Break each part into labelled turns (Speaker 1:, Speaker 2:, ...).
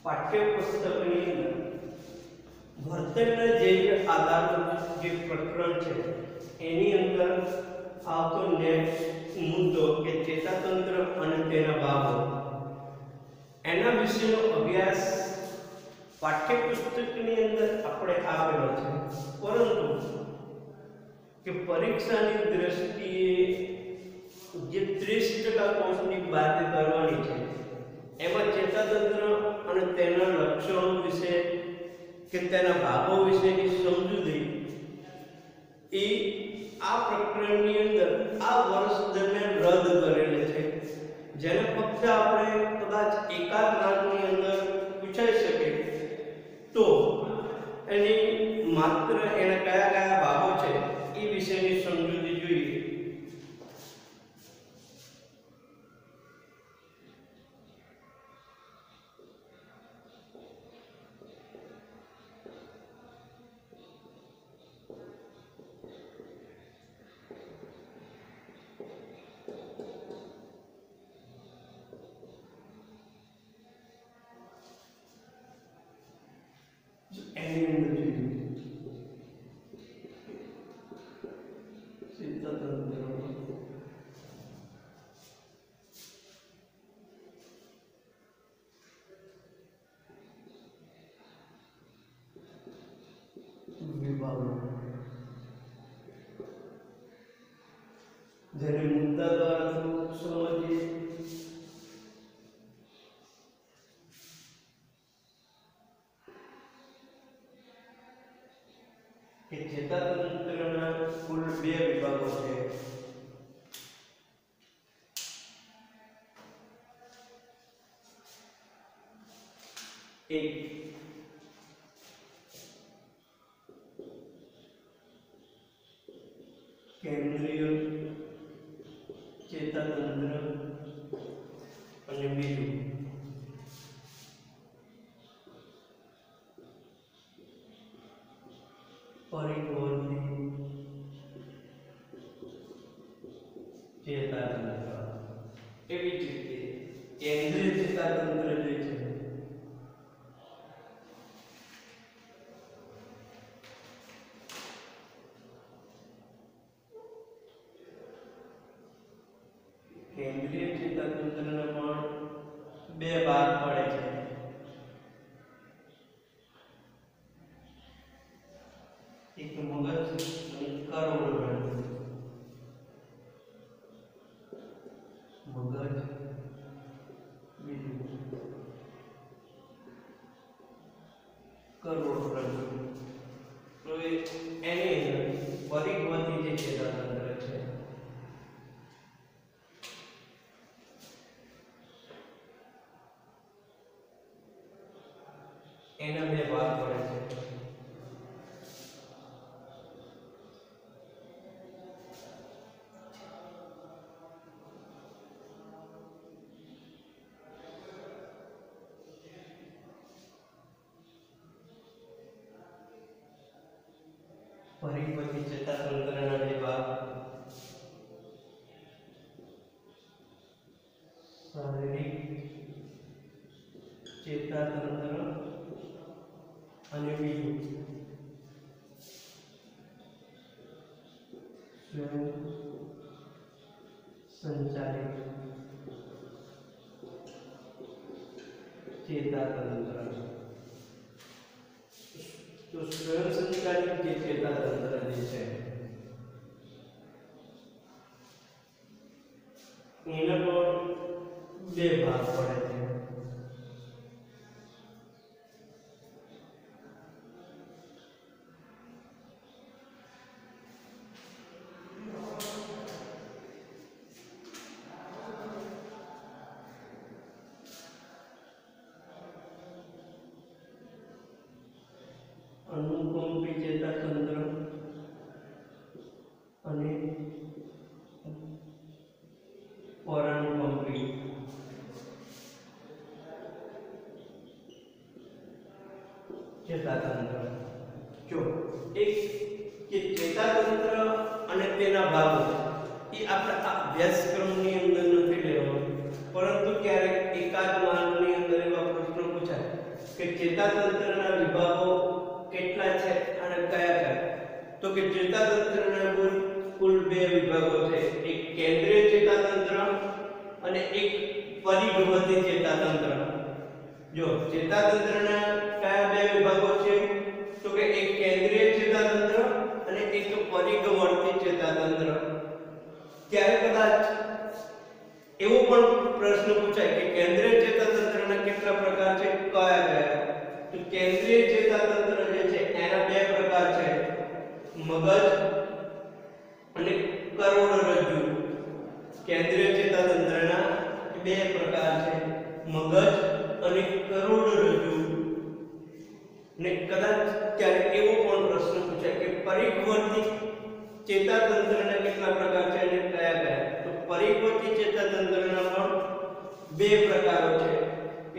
Speaker 1: પાઠ્યપુસ્તકની અંદર વર્તનના જે આધારનું જે પ્રકરણ છે એની અંદર આવતો નેક્સ્ટ મુદ્દો કે ચેતાતંત્ર અને તેના ભાગો એના વિશેનો અભ્યાસ પાઠ્યપુસ્તકની અંદર આપણે આપેલો છે, પરંતુ કે પરીક્ષાની દ્રષ્ટિએ જે 30% કોર્સની વાત કરવાની છે એમાં ચેતાતંત્ર અને તેના લક્ષણો વિશે કે તેના ભાગો વિશેની સમજૂતી એ આ પ્રકરણની અંદર આ વર્ષ દરમિયાન રદ કરેલી છે, જેને ફક્ત આપણે કદાચ એકાદ માર્કની અંદર પૂછાઈ શકે તો એની માત્ર એના કયા કયા ભાગો છે એ વિશેની સમજૂતી જોઈએ. એની અંદર જેને મુદ્દા દ્વારા સમજીએ કે ચેતાતંત્રના કુલ 2 વિભાગો છે. એક કેન્દ્રીય ચેતાતંત્ર અને બીજું પરિવર્તી ચેતાતંત્ર. એવી જ રીતે કેન્દ્રીય ચેતાતંત્ર જે છે કેન્દ્રીય ચેતાતંત્રના પણ 2 ભાગ પડે છે. એક મગજ અને કરોડરજ્જુ. મગજ બીજું કરોડરજ્જુ. તો એની અંદર પરિવર્તી જે ચેતાતંત્ર છે એના 2 ભાગ પડે છે. પરિવર્તી ચેતાતંત્રના 2 ભાગ શારીરિક ચેતાતંત્ર અને બીજું સ્વયં સંચાલિત ચેતાતંત્ર. તો સ્વયં સંચાલિત જે ચેતાતંત્ર જે છે એના પણ 2 ભાગ પડે છે. અનુકંપી ચેતાતંત્ર અને પરાનુકંપી ચેતાતંત્ર. જો એક કે ચેતાતંત્ર અને તેના ભાગો એ આપણા અભ્યાસક્રમની અંદર નથી લેવાનું, પરંતુ ક્યારેક એકાદ માર્કની અંદર એવા પ્રશ્નો પૂછાય ચેતાતંત્રના વિભાગો કેટલા છે અને કયા કયા? તો કે ચેતાતંત્રના કુલ બે વિભાગો છે, એક કેન્દ્રીય ચેતાતંત્ર અને એક પરિઘવર્તી ચેતાતંત્ર. જો ચેતાતંત્રના કયા બે વિભાગો છે? તો કે એક કેન્દ્રીય ચેતાતંત્ર અને એક પરિઘવર્તી ચેતાતંત્ર. ત્યારે કદાચ એવો પણ પ્રશ્ન પૂછાય કે કેન્દ્રીય ચેતાતંત્રના કેટલા પ્રકાર છે, કયા કયા? તો કેન્દ્રીય ચેતાતંત્ર જે છે એના બે પ્રકાર છે, મગજ અને કરોડરજ્જુ. કેન્દ્રીય ચેતાતંત્રના બે પ્રકાર છે, મગજ અને કરોડરજ્જુ. ને કદાચ ત્યારે એવો પણ પ્રશ્ન પૂછાય કે પરિઘવર્તી ચેતાતંત્રના કેટલા પ્રકાર છે અને કયા કયા? તો પરિઘવર્તી ચેતાતંત્રના પણ બે પ્રકારો છે,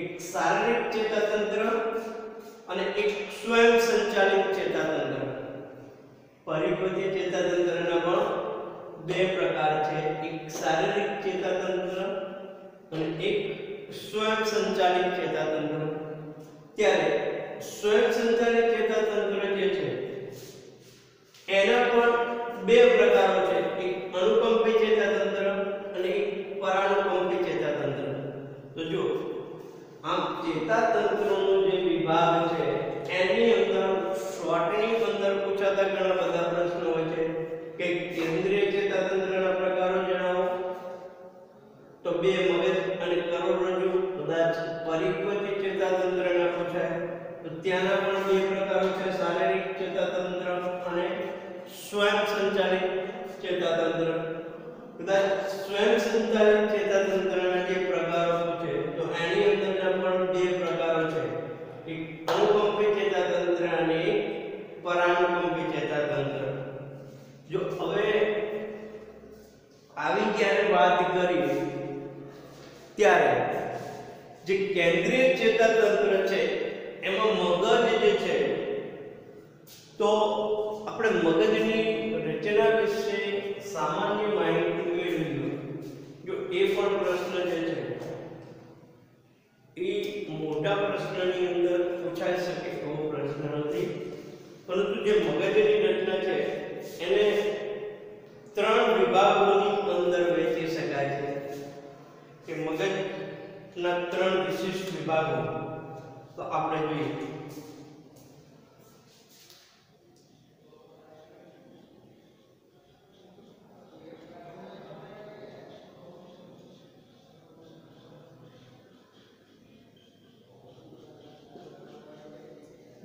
Speaker 1: એક શારીરિક ચેતાતંત્ર અને એક સ્વયં સંચાલિત ચેતાતંત્ર. પરિઘવર્તી ચેતાતંત્રના પણ બે પ્રકાર છે, એક શારીરિક ચેતાતંત્ર અને એક સ્વયં સંચાલિત ચેતાતંત્ર. ત્યારે સ્વયં સંચાલિત ચેતાતંત્ર જે છે એના પણ બે પ્રકારો છે, એક અનુકંપી ચેતાતંત્ર અને એક પરાનુકંપી ચેતાતંત્ર. તો જો આમ ચેતાતંત્રનો જે વિભાગ છે એની અંદર શોર્ટની અંદર પૂછાતા ઘણા બધા પ્રશ્નો હોય છે કે કેન્દ્રીય ચેતાતંત્રના પ્રકારો જણાવો. તો બે મગજ અને કરોડરજ્જુ. કદાચ પરિઘવર્તી ચેતાતંત્રના પૂછાય તો ત્યાંના પણ બે પ્રકારો છે, શારીરિક ચેતાતંત્ર અને સ્વયં સંચાલિત ચેતાતંત્ર. કદાચ સ્વયં સંચાલિત ચેતાતંત્રના જે પ્રકારો પૂછે તો એની અંદરના પણ બે પ્રકારો છે, એક અનુકંપી ચેતાતંત્ર અને એક પરાનુકંપી ચેતાતંત્ર. જો હવે આવી જ્યારે વાત કરી ત્યારે જે કેન્દ્રીય ચેતાતંત્ર છે એમાં મગજ જે છે, તો આપણે મગજની રચના વિશે સામાન્ય માહિતી મેળવી. જો એ પણ પ્રશ્ન જે છે એ મોટા પ્રશ્નની અંદર પૂછાઈ શકે એવો પ્રશ્ન નથી, પરંતુ જે મગજની રચના છે એને ત્રણ વિભાગોની અંદર વહેંચી શકાય છે કે મગજના ત્રણ વિશિષ્ટ વિભાગો. તો આપણે જોઈએ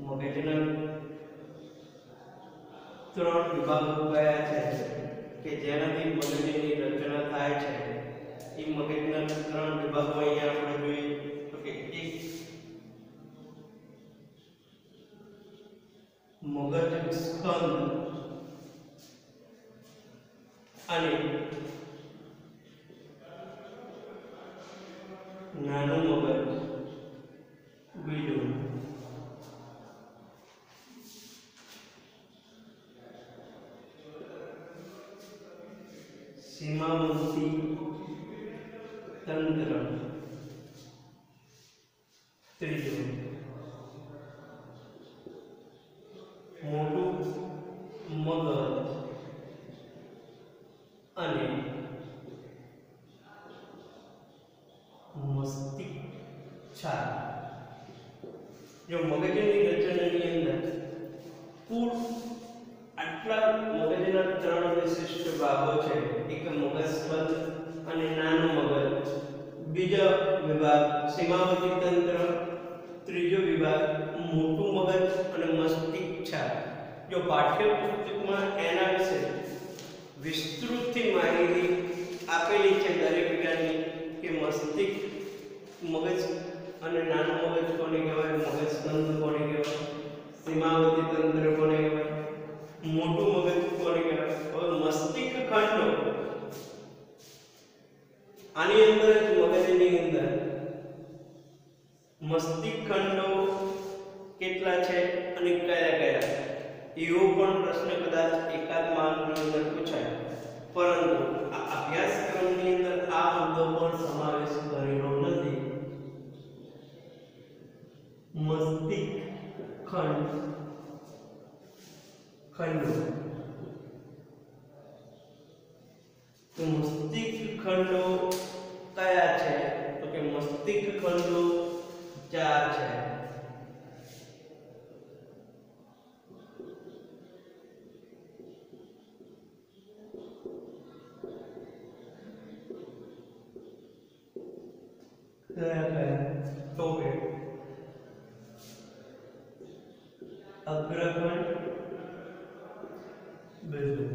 Speaker 1: મગજના ત્રણ વિભાગો કયા છે કે જેનાથી મગજની રચના થાય છે. એ મગજના ત્રણ વિભાગો અહીંયા આપણે જોઈએ તો કે એક મગજ સ્કંદ અને નાનું મગજ બીજું. સીમાવર્તી તંત્ર ત્રીજું. મોટું મગજ અને મસ્તિષ્ક. જો મગજની રચનાની અંદર કુલ આટલા મગજના ત્રણ વિશિષ્ટ ભાગો છે, એક મગજ સ્કંદ અને નાનું મગજ, બીજો વિભાગ સીમાવર્તી તંત્ર, ત્રીજો વિભાગ મોટું મગજ અને મસ્તિષ્ક. જો પાઠ્યપુસ્તકમાં એના વિશે વિસ્તૃતથી માહિતી આપેલી છે દરેક વિભાગની કે મસ્તિષ્ક, મગજ અને નાનું મગજ કોને કહેવાય, મગજ સ્કંદ કોને કહેવાય, સીમાવર્તી તંત્ર કોને કહેવાય, મોટું મગજ કોને કહેવાય. હવે મસ્તિષ્ક ખંડો આની અંદર જ મગજની અંદર મસ્તિષ્ક ખંડો કેટલા છે અને કયા કયા, એવો પણ પ્રશ્ન કદાચ એકાદ માર્કની અંદર પૂછાય. પરંતુ આ અભ્યાસક્રમની અંદર આ મુદ્દો પણ સમાવેશ કરેલો નથી. મસ્તિષ્ક ખંડો તો મસ્તિષ્ક ખંડો કયા છે તો કે મસ્તિષ્ક ખંડો 4 છે तो अग्रखंड बिंदु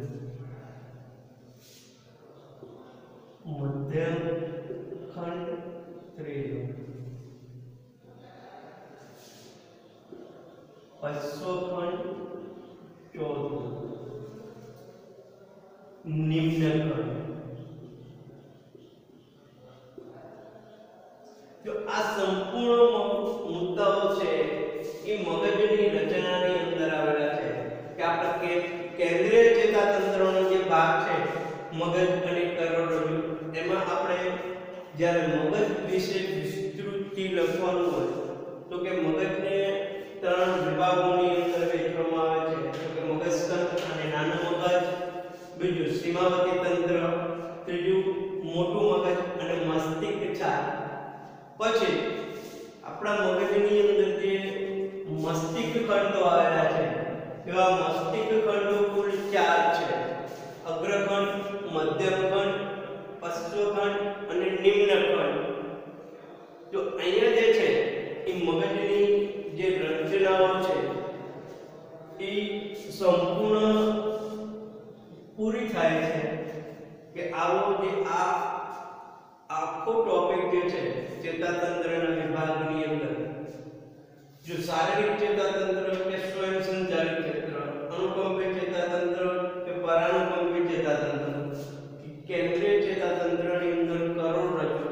Speaker 1: मध्यम खंड त्रिभुज पश्चखंड चौथुं निम्न खंड जो आ संपूर्ण मुद्दाओं છે એ મગજની રચનાની અંદર આવેલા છે કે આપણે કેન્દ્રીય ચેતાતંત્રનો જે ભાગ છે મગજ અને કરોડરજ્જુ એમાં આપણે જ્યારે મગજ વિશે વિસ્તૃતથી લખવાનું હોય તો કે મગજને 3 વિભાગોની અંદર વહેંચવામાં આવે છે તો કે મગજસ્તંભ અને નાનું મગજ બીજું સીમાવર્તી તંત્ર ત્રીજું મોટું મગજ અને મસ્તિષ્ક છાલ પછી આપણા મગજની અંદર જે મસ્તિષ્ક ખંડો આવેલા છે એવા મસ્તિષ્ક ખંડો કુલ 4 છે અગ્રખંડ મધ્યમખંડ પશ્ચખંડ અને નિમ્નખંડ જો અહીંયા જે છે એ મગજની જે રચનાઓ છે એ સંપૂર્ણ પૂરી થાય છે કે આવો જે આખો ટોપિક જે છે ચેતાતંત્રના વિભાગની અંદર जो शारीरिक चेतातंत्र के स्वयं संचालित क्षेत्र अनुकंपित चेतातंत्र के परानुकंपित चेतातंत्र केंद्रीय चेतातंत्र ની અંદર કરોડરજ્જુ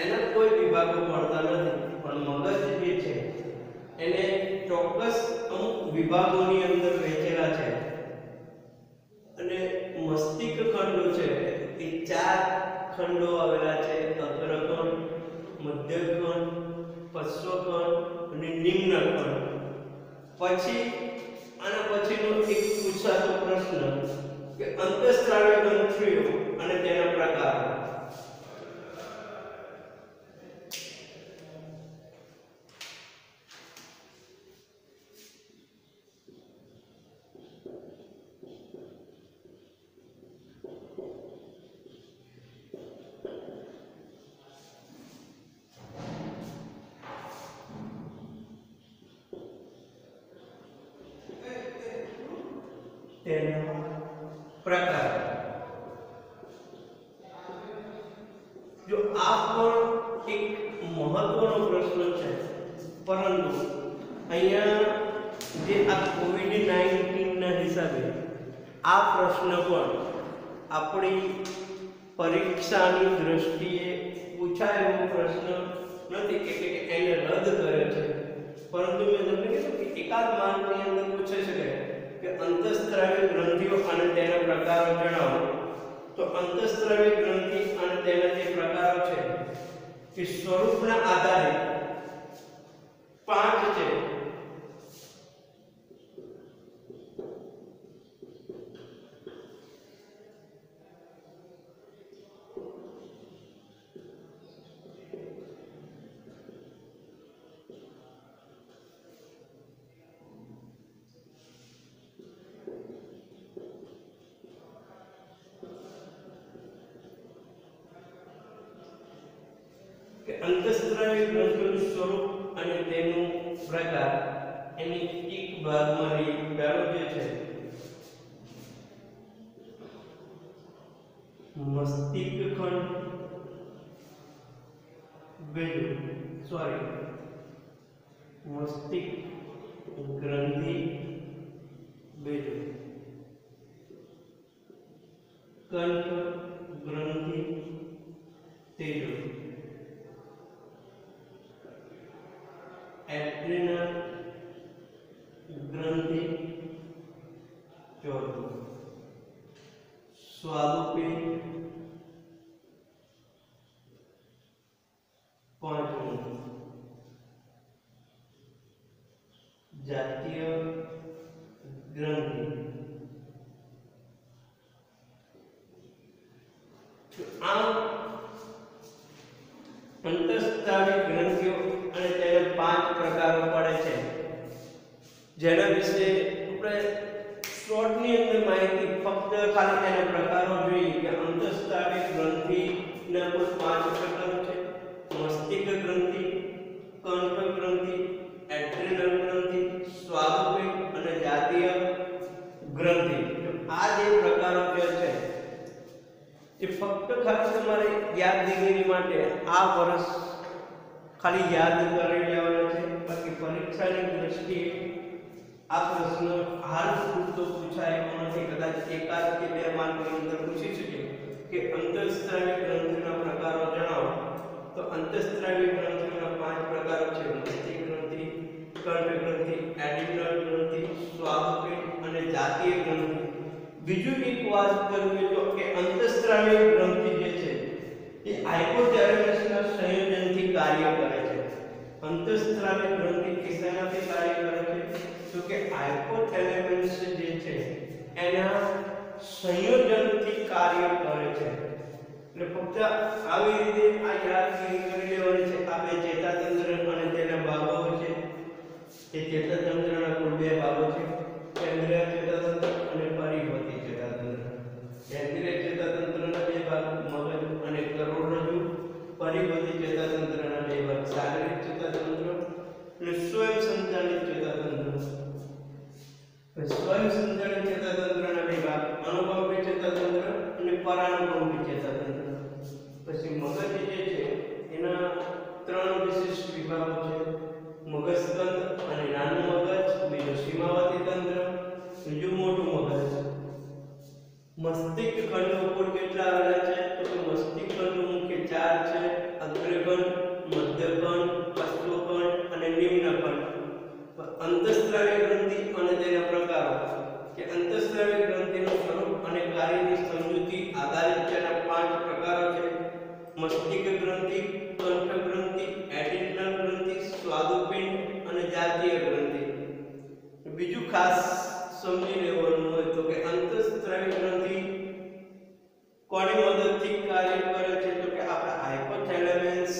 Speaker 1: એના કોઈ વિભાગો પડતા નથી પણ મગજ જે છે એને ચોક્કસ અમુક વિભાગોની અંદર વહેંચેલા છે અને મસ્તિષ્ક ખંડો છે એ 4 ખંડો આવેલા છે અગ્રખંડ મધ્યખંડ પશ્ચખંડ અને નિમ્નખંડ પછી આના પછીનો એક પૂછાતો પ્રશ્ન કે અંતઃસ્ત્રાવી ગ્રંથિઓ અને તેના પ્રકારો તેના પ્રકાર જો આ પણ એક મહત્વનો પ્રશ્ન છે પરંતુ અહીંયા જે આ કોવિડ-19 ના હિસાબે આ પ્રશ્ન પણ આપણી પરીક્ષાની દ્રષ્ટિએ પૂછાય એવો પ્રશ્ન નથી કે એને રદ કરે છે પરંતુ મેં તમને કીધું કે એકાદ માર્કની અંદર પૂછાઈ શકે કે અંતઃસ્ત્રાવી ગ્રંથિઓ અને તેના પ્રકારો જણાવો તો અંતઃસ્ત્રાવી ગ્રંથિ અને તેના જે પ્રકારો છે એ સ્વરૂપના આધારે 5 છે કે અંતઃસ્ત્રાવી ગ્રંથિઓનું સ્વરૂપ અને તેનું પ્રકાર એની એક ભાગમાં પહેલો જે છે મસ્તિષ્ક ખંડ બીજું મસ્તિષ્ક ગ્રંથિ બીજું કંઠ ગ્રંથિ ત્રીજું एड्रिनल ग्रंथि चौथुं स्वादुपिंड પાંચમું જેના વિશે આપણે શોર્ટની અંદર માહિતી ફક્ત ખાલી એના પ્રકારો જોઈએ કે અંતઃસ્ત્રાવી ગ્રંથિના કુલ 5 પ્રકારો છે: મસ્તિષ્ક ગ્રંથિ, કંઠ ગ્રંથિ, એડ્રિનલ ગ્રંથિ, સ્વાદુપિંડ અને જાતીય ગ્રંથિ. આ જે પ્રકારો જે છે એ ફક્ત ખાલી તમારે યાદગીરી માટે આ વર્ષ ખાલી યાદ કરી લેવાના છે. બાકી પરીક્ષાની દ્રષ્ટિએ આ પ્રશ્ન હાલ પૂરતો પૂછાય એવો નથી. કદાચ એકાદ કે બે માર્કની અંદર પૂછી શકે કે અંતઃસ્ત્રાવી ગ્રંથિના પ્રકારો જણાવો, તો અંતઃસ્ત્રાવી ગ્રંથિના 5 પ્રકારો છે: મસ્તિષ્ક ગ્રંથિ, કંઠ ગ્રંથિ, એડ્રિનલ ગ્રંથિ, સ્વાદુપિંડ અને જાતીય ગ્રંથિ. બીજું એક વાત કરવી તો કે અંતઃસ્ત્રાવી ગ્રંથિ જે છે એ હાઇપોથેલેમસના સંયોજનથી કાર્ય કરે છે. અંતઃસ્ત્રાવી ગ્રંથિ કિસાનાથી કાર્ય કરે છે તો કે હાઇપોથેલેમસ જે છે એના સંયોજનથી કાર્ય કરે છે. એટલે ફક્ત આવી રીતે આ યાદગીરી કરી લેવાની છે. આ બે ચેતાતંત્ર અને તેના ભાગો છે. એ ચેતાતંત્રના કુલ 2 ભાગો છે: કેન્દ્રીય ચેતાતંત્ર અને પરિવર્તી ચેતાતંત્ર. કેન્દ્રીય ચેતાતંત્રના 2 ભાગ મગજ અને કરોડરજ્જુ. પરિવર્તી ચેતાતંત્રના 2 ભાગ શારીરિક ચેતાતંત્ર અને સ્વયંસંચાલિત ચેતાતંત્ર. સ્વયંસંચાલિત ચેતાતંત્રના 2 ભાગ અનુકંપી ચેતાતંત્ર અને પરાનુકંપી ચેતાતંત્ર. પછી મગજ જે છે એના 3 વિશિષ્ટ વિભાગો છે: મગજસ્કંદ અને નાનું મગજ, બીજું સીમાવર્તી તંત્ર, બીજું મોટું મગજ. મસ્તિષ્ક ખંડો કુલ કેટલા આવેલા છે? તો કે મસ્તિષ્ક ખંડો મુખ્ય 4 છે: અગ્રખંડ, મધ્યખંડ, પશ્ચખંડ અને નિમ્નખંડ. અંતઃસ્ત્રાવી ગ્રંથિ અને તેના પ્રકારો કે અંતઃસ્ત્રાવી ગ્રંથિનું સ્વરૂપ અને કાર્યની સમજૂતી આધારિત તેના 5 પ્રકારો છે: મસ્તિષ્ક ગ્રંથિ, કંઠ ગ્રંથિ, એડ્રિનલ ગ્રંથિ, સ્વાદુપિંડ અને જાતીય ગ્રંથિ. બીજું ખાસ સમજી લેવાનું હોય તો કે અંતઃસ્ત્રાવી ગ્રંથિ કોની મદદથી કાર્ય કરે છે? તો કે આપણા હાઇપોથેલેમસ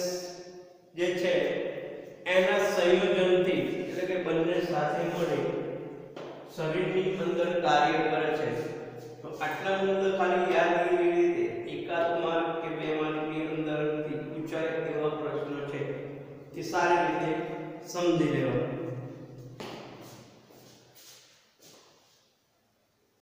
Speaker 1: જે છે એના સંયોજનથી, એટલે કે બંને સાથે મળી શરીરની અંદર કાર્ય કરે છે. તો આટલા મુદ્દા ખાલી યાદગીરી રીતે એકાદ માર્ક કે 2 માર્કની અંદરથી પૂછાય એવા પ્રશ્નો છે એ સારી રીતે સમજી લેવા.